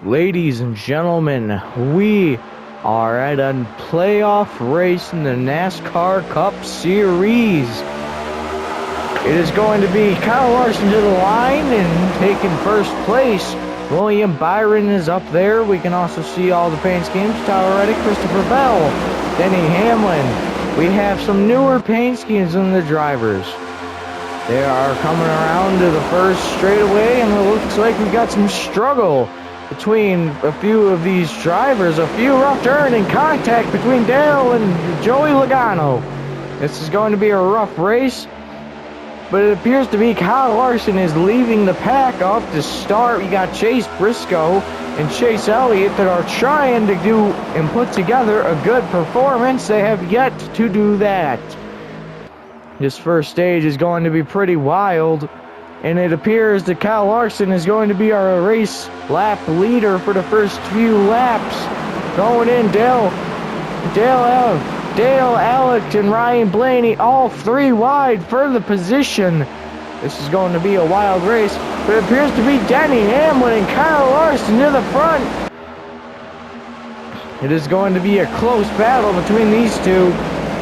Ladies and gentlemen, we are at a playoff race in the NASCAR Cup Series. It is going to be Kyle Larson to the line and taking first place. William Byron is up there. We can also see all the paint schemes. Tyler Reddick, Christopher Bell, Denny Hamlin. We have some newer paint schemes in the drivers. They are coming around to the first straightaway, and it looks like we got some struggle between a few of these drivers. A few rough turn and contact between Dale and Joey Logano. This is going to be a rough race, but it appears to be Kyle Larson is leaving the pack off to start. We got Chase Briscoe and Chase Elliott that are trying to do and put together a good performance. They have yet to do that. This first stage is going to be pretty wild, and it appears that Kyle Larson is going to be our race lap leader for the first few laps. Going in, Dale, Alex, and Ryan Blaney, all three wide for the position. This is going to be a wild race, but it appears to be Denny Hamlin and Kyle Larson to the front. It is going to be a close battle between these two,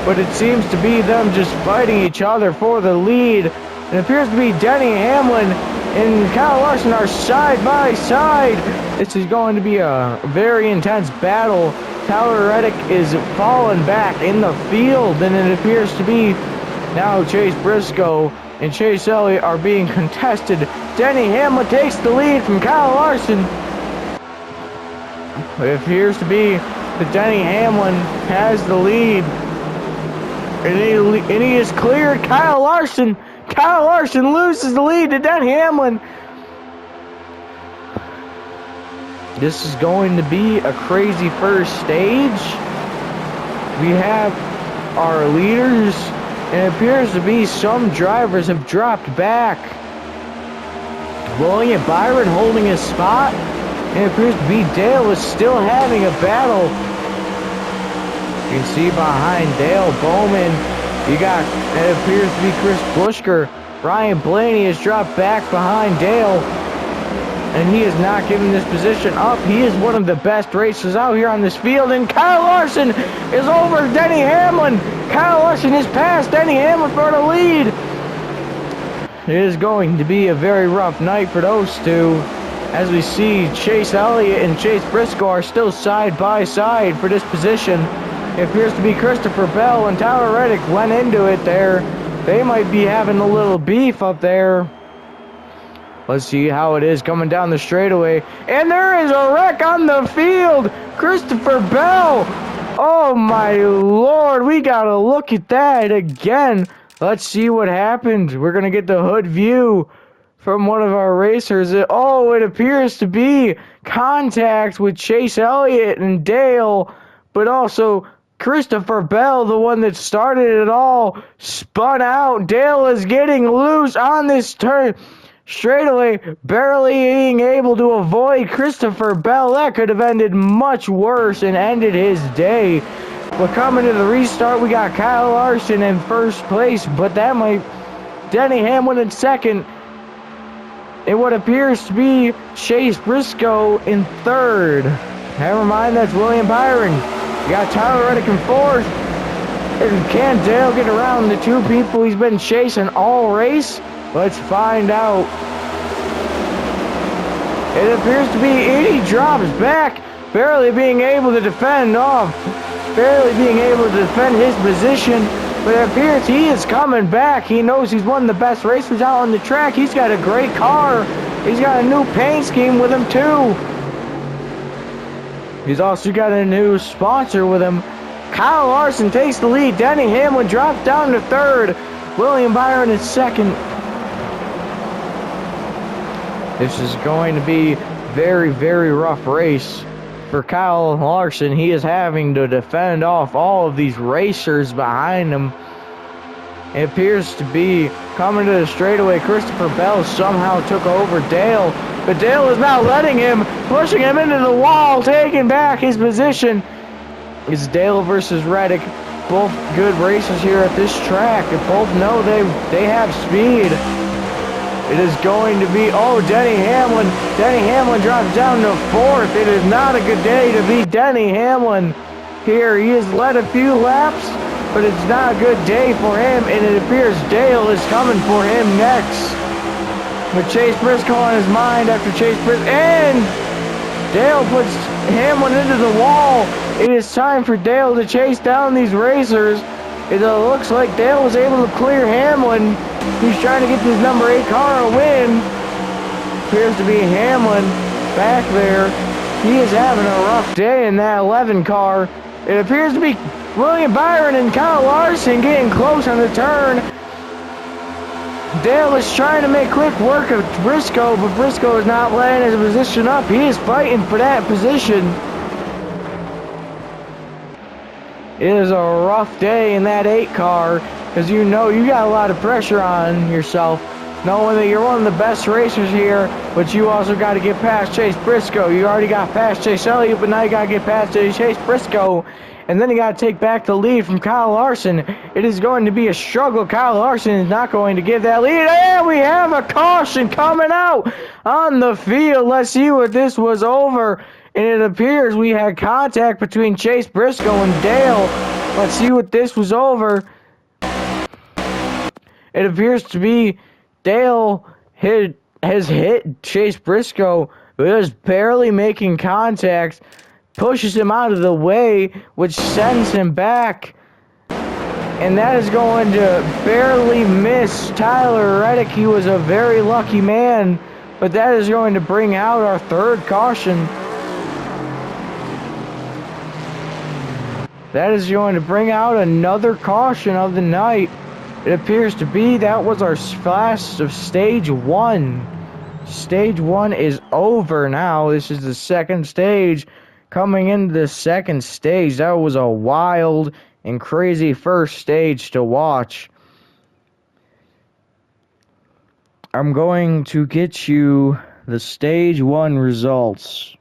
but it seems to be them just fighting each other for the lead. It appears to be Denny Hamlin and Kyle Larson are side by side. This is going to be a very intense battle. Tyler Reddick is falling back in the field, and it appears to be now Chase Briscoe and Chase Elliott are being contested. Denny Hamlin takes the lead from Kyle Larson. It appears to be that Denny Hamlin has the lead, and he is cleared Kyle Larson. Kyle Larson loses the lead to Denny Hamlin. This is going to be a crazy first stage. We have our leaders, and it appears to be some drivers have dropped back. William Byron holding his spot, and it appears to be Dale is still having a battle. You can see behind Dale Bowman, you got, it appears to be Chris Buschker. Ryan Blaney has dropped back behind Dale, and he is not giving this position up. He is one of the best racers out here on this field, and Kyle Larson is over Denny Hamlin. Kyle Larson has passed Denny Hamlin for the lead. It is going to be a very rough night for those two, as we see Chase Elliott and Chase Briscoe are still side by side for this position. It appears to be Christopher Bell and Tyler Reddick went into it there. They might be having a little beef up there. Let's see how it is coming down the straightaway. And there is a wreck on the field. Christopher Bell. Oh my Lord. We got to look at that again. Let's see what happened. We're going to get the hood view from one of our racers. It appears to be contact with Chase Elliott and Dale, but also Christopher Bell, the one that started it all, spun out. Dale is getting loose on this turn straightaway, barely being able to avoid Christopher Bell. That could have ended much worse and ended his day. But coming to the restart, we got Kyle Larson in first place, but that might Denny Hamlin in second, and what appears to be Chase Briscoe in third. Never mind, that's William Byron. We got Tyler Reddick in fourth. And can Dale get around the two people he's been chasing all race? Let's find out. It appears to be he drops back, barely being able to defend his position. But it appears he is coming back. He knows he's one of the best racers out on the track. He's got a great car. He's got a new paint scheme with him too. He's also got a new sponsor with him. Kyle Larson takes the lead. Denny Hamlin drops down to third. William Byron is second. This is going to be very, very rough race for Kyle Larson. He is having to defend off all of these racers behind him. It appears to be coming to the straightaway. Christopher Bell somehow took over Dale, but Dale is now letting him, pushing him into the wall, taking back his position. It's Dale versus Reddick. Both good racers here at this track. They both know they have speed. It is going to be, oh, Denny Hamlin. Denny Hamlin drops down to fourth. It is not a good day to be Denny Hamlin here. He has led a few laps, but it's not a good day for him, and it appears Dale is coming for him next. With Chase Briscoe on his mind after Chase Briscoe, and Dale puts Hamlin into the wall. It is time for Dale to chase down these racers. It looks like Dale was able to clear Hamlin. He's trying to get this number 8 car a win. Appears to be Hamlin back there. He is having a rough day in that 11 car. It appears to be William Byron and Kyle Larson getting close on the turn. Dale is trying to make quick work of Briscoe, but Briscoe is not letting his position up. He is fighting for that position. It is a rough day in that 8 car, because you know you got a lot of pressure on yourself, knowing that you're one of the best racers here, but you also got to get past Chase Briscoe. You already got past Chase Elliott, but now you got to get past Chase Briscoe, and then you got to take back the lead from Kyle Larson. It is going to be a struggle. Kyle Larson is not going to give that lead, and we have a caution coming out on the field. Let's see what this was over. And it appears we had contact between Chase Briscoe and Dale. Let's see what this was over. It appears to be Dale has hit Chase Briscoe, who is barely making contact, pushes him out of the way, which sends him back. And that is going to barely miss Tyler Reddick. He was a very lucky man, but that is going to bring out our third caution. That is going to bring out another caution of the night. It appears to be that was our last of stage 1. Stage 1 is over now. This is the second stage. Coming into the second stage, that was a wild and crazy first stage to watch. I'm going to get you the stage 1 results.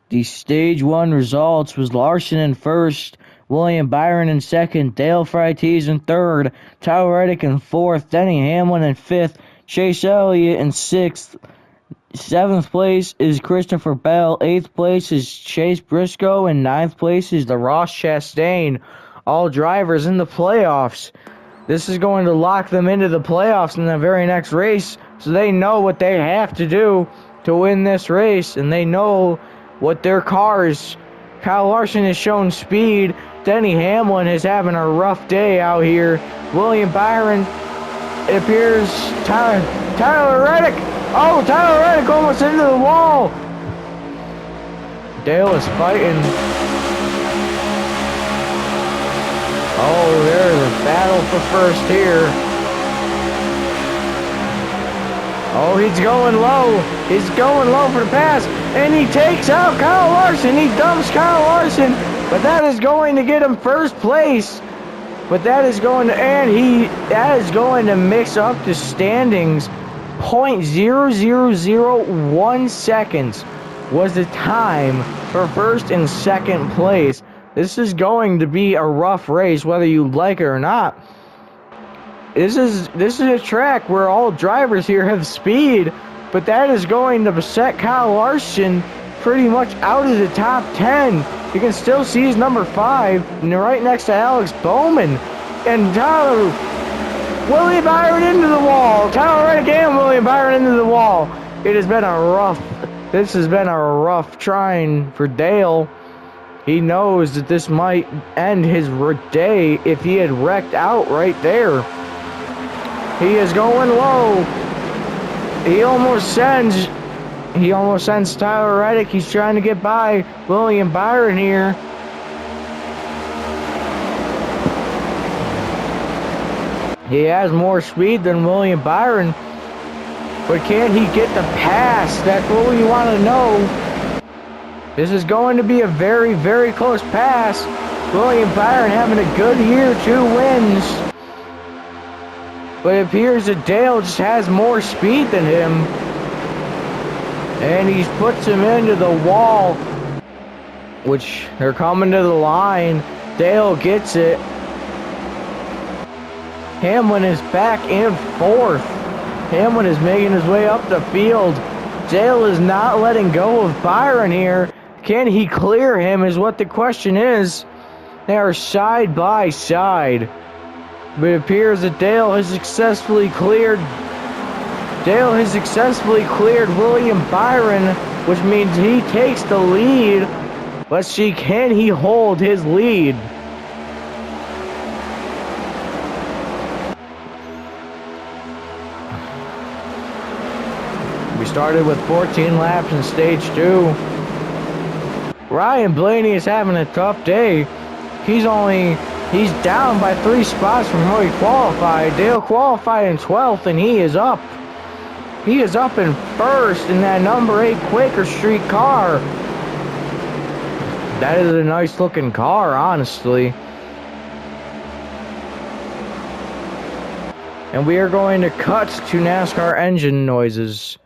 The stage 1 results was Larson in first, William Byron in second, Dale Freites in third, Tyler Reddick in fourth, Denny Hamlin in fifth, Chase Elliott in sixth. Seventh place is Christopher Bell, eighth place is Chase Briscoe, and ninth place is the Ross Chastain. All drivers in the playoffs. This is going to lock them into the playoffs in the very next race, so they know what they have to do to win this race, and they know what their cars. Kyle Larson has shown speed. Denny Hamlin is having a rough day out here. William Byron, it appears, Tyler Reddick. Oh, Tyler Reddick almost into the wall. Dale is fighting. Oh, there's a battle for first here. Oh, he's going low. He's going low for the pass. And he takes out Kyle Larson. He dumps Kyle Larson. But that is going to get him first place. But that is going to mix up the standings. 0.0001 seconds was the time for first and second place. This is going to be a rough race, whether you like it or not. This is a track where all drivers here have speed, but that is going to set Kyle Larson pretty much out of the top 10. You can still see his number 5, and right next to Alex Bowman. And William Byron into the wall. Tyler Reddick and William Byron into the wall. This has been a rough trying for Dale. He knows that this might end his day if he had wrecked out right there. He is going low. He almost sends Tyler Reddick. He's trying to get by William Byron here. He has more speed than William Byron, but can he get the pass? That's what we want to know. This is going to be a very, very close pass. William Byron having a good year, 2 wins. But it appears that Dale just has more speed than him. And he puts him into the wall. which they're coming to the line. Dale gets it. Hamlin is back in fourth. Hamlin is making his way up the field. Dale is not letting go of Byron here. Can he clear him is what the question is. They are side by side. But it appears that Dale has successfully cleared William Byron, which means he takes the lead. Let's see, can he hold his lead? We started with 14 laps in stage 2. Ryan Blaney is having a tough day. He's down by 3 spots from where he qualified. Dale qualified in 12th, and he is up. He is up in first in that number 8 Quaker Street car. That is a nice looking car, honestly. And we are going to cut to NASCAR engine noises.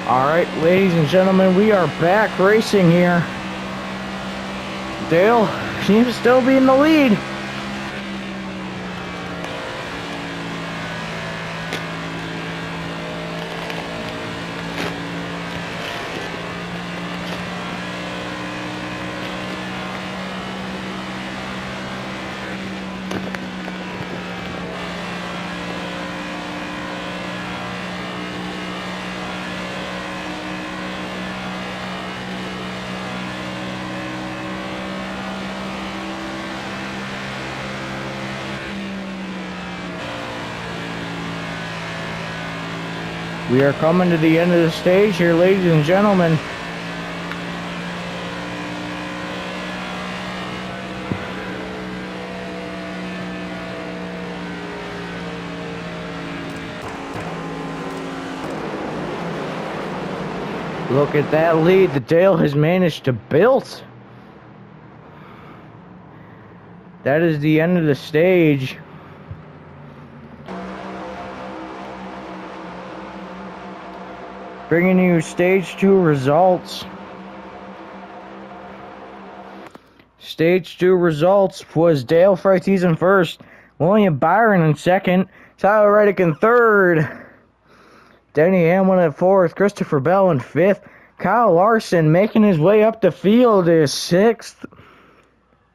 Alright, ladies and gentlemen, we are back racing here. Dale seems to still be in the lead. We are coming to the end of the stage here, ladies and gentlemen. Look at that lead that Dale has managed to build. That is the end of the stage. Bringing you stage 2 results. Stage 2 results was Dale Freitz in first, William Byron in second, Tyler Reddick in third, Denny Hamlin at fourth, Christopher Bell in fifth, Kyle Larson making his way up the field is sixth,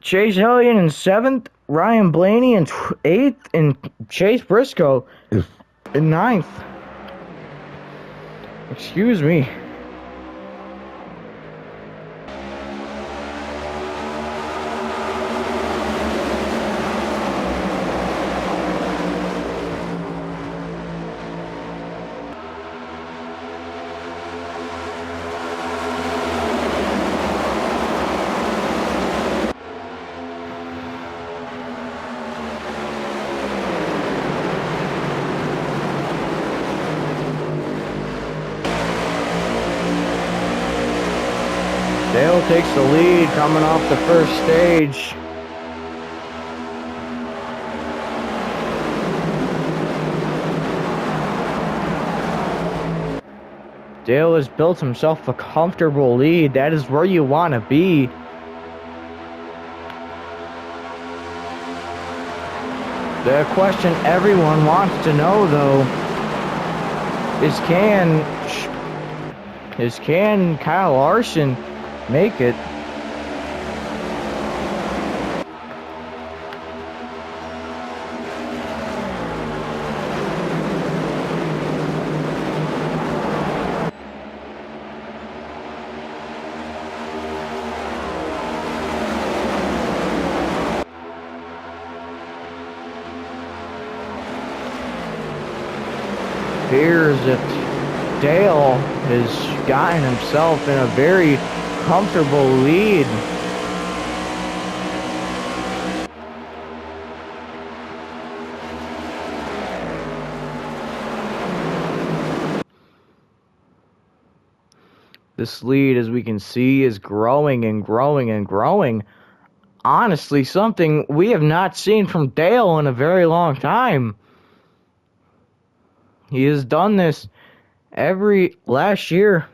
Chase Elliott in seventh, Ryan Blaney in 8th and Chase Briscoe in 9th. Excuse me. Dale takes the lead coming off the first stage. Dale has built himself a comfortable lead. That is where you want to be. The question everyone wants to know, though, is can Kyle Larson make it? Appears that Dale has gotten himself in a very comfortable lead. This lead, as we can see, is growing and growing and growing. Honestly, something we have not seen from Dale in a very long time. He has done this last year.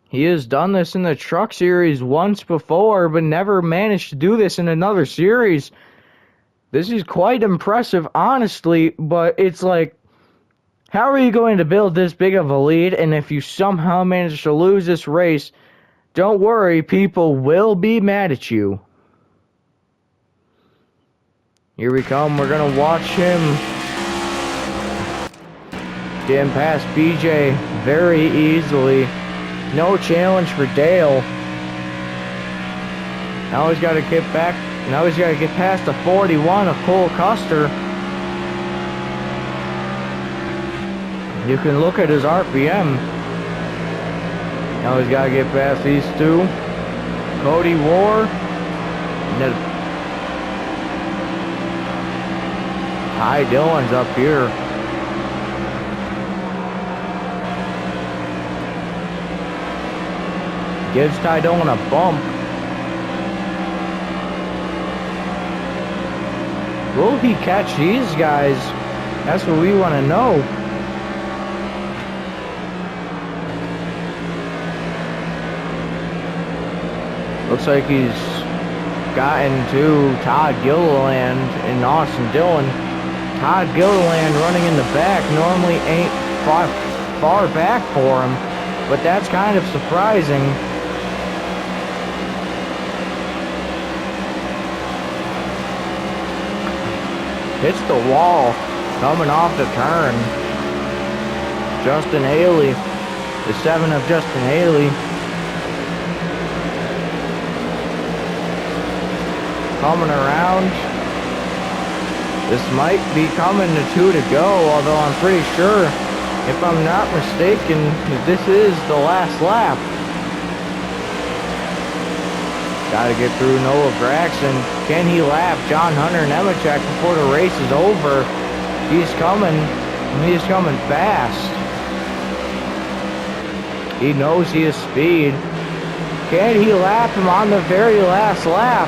He has done this in the Truck Series once before, but never managed to do this in another series. This is quite impressive, honestly, but it's like, how are you going to build this big of a lead? And if you somehow manage to lose this race, don't worry, people will be mad at you. Here we come. We're going to watch him get past BJ very easily. No challenge for Dale. Now he's got to get back. Now he's got to get past the 41 of Cole Custer. You can look at his RPM. Now he's got to get past these two. Cody Ward. Ty Dillon's up here. Gives Ty Dillon a bump. Will he catch these guys? That's what we want to know. Looks like he's gotten to Todd Gilliland and Austin Dillon. Todd Gilliland running in the back normally ain't far back for him, but that's kind of surprising. Hits the wall coming off the turn. Justin Haley, the 7 of Justin Haley. Coming around. This might be coming to 2 to go, although I'm pretty sure, if I'm not mistaken, this is the last lap. Got to get through Noah Braxton. Can he lap John Hunter Nemechek before the race is over? He's coming. He's coming fast. He knows he has speed. Can he lap him on the very last lap?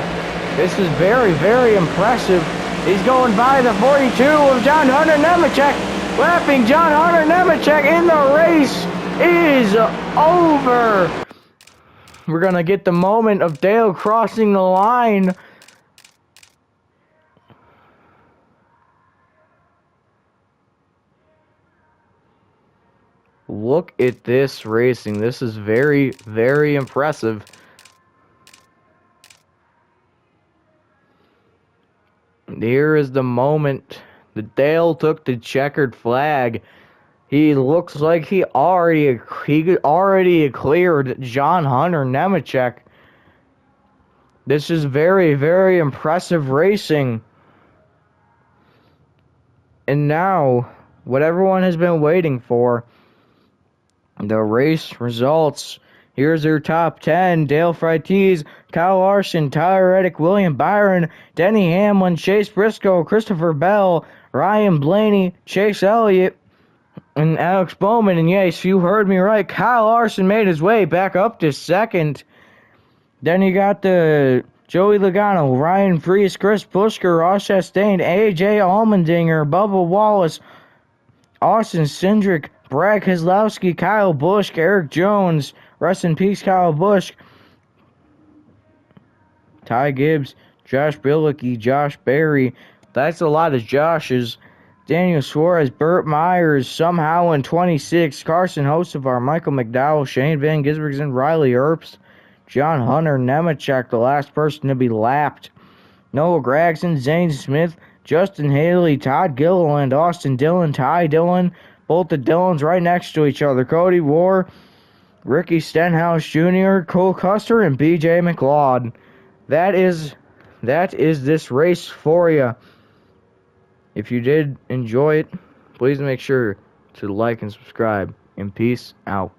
This is very, very impressive. He's going by the 42 of John Hunter Nemechek. Lapping John Hunter Nemechek, in the race is over. We're going to get the moment of Dale crossing the line. look at this racing. This is very, very impressive. Here is the moment that Dale took the checkered flag. He looks like he already cleared John Hunter Nemechek. This is very, very impressive racing. And now, what everyone has been waiting for, the race results. Here's your top 10. Dale Freites, Kyle Larson, Tyler Reddick, William Byron, Denny Hamlin, Chase Briscoe, Christopher Bell, Ryan Blaney, Chase Elliott, and Alex Bowman. And yes, you heard me right. Kyle Larson made his way back up to second. Then you got the Joey Logano, Ryan Freese, Chris Buschker, Ross Chastain, AJ Allmendinger, Bubba Wallace, Austin Cindric, Brad Keselowski, Kyle Busch, Eric Jones, rest in peace Kyle Busch, Ty Gibbs, Josh Bilicki, Josh Berry. That's a lot of Joshes. Daniel Suarez, Burt Myers, somehow in 26, Carson Hocevar, Michael McDowell, Shane Van Gisbergen, Riley Earps, John Hunter Nemechek, the last person to be lapped, Noah Gragson, Zane Smith, Justin Haley, Todd Gilliland, Austin Dillon, Ty Dillon, both the Dillons right next to each other, Cody Ward, Ricky Stenhouse Jr., Cole Custer, and BJ McLeod. That is this race for you. If you did enjoy it, please make sure to like and subscribe, and peace out.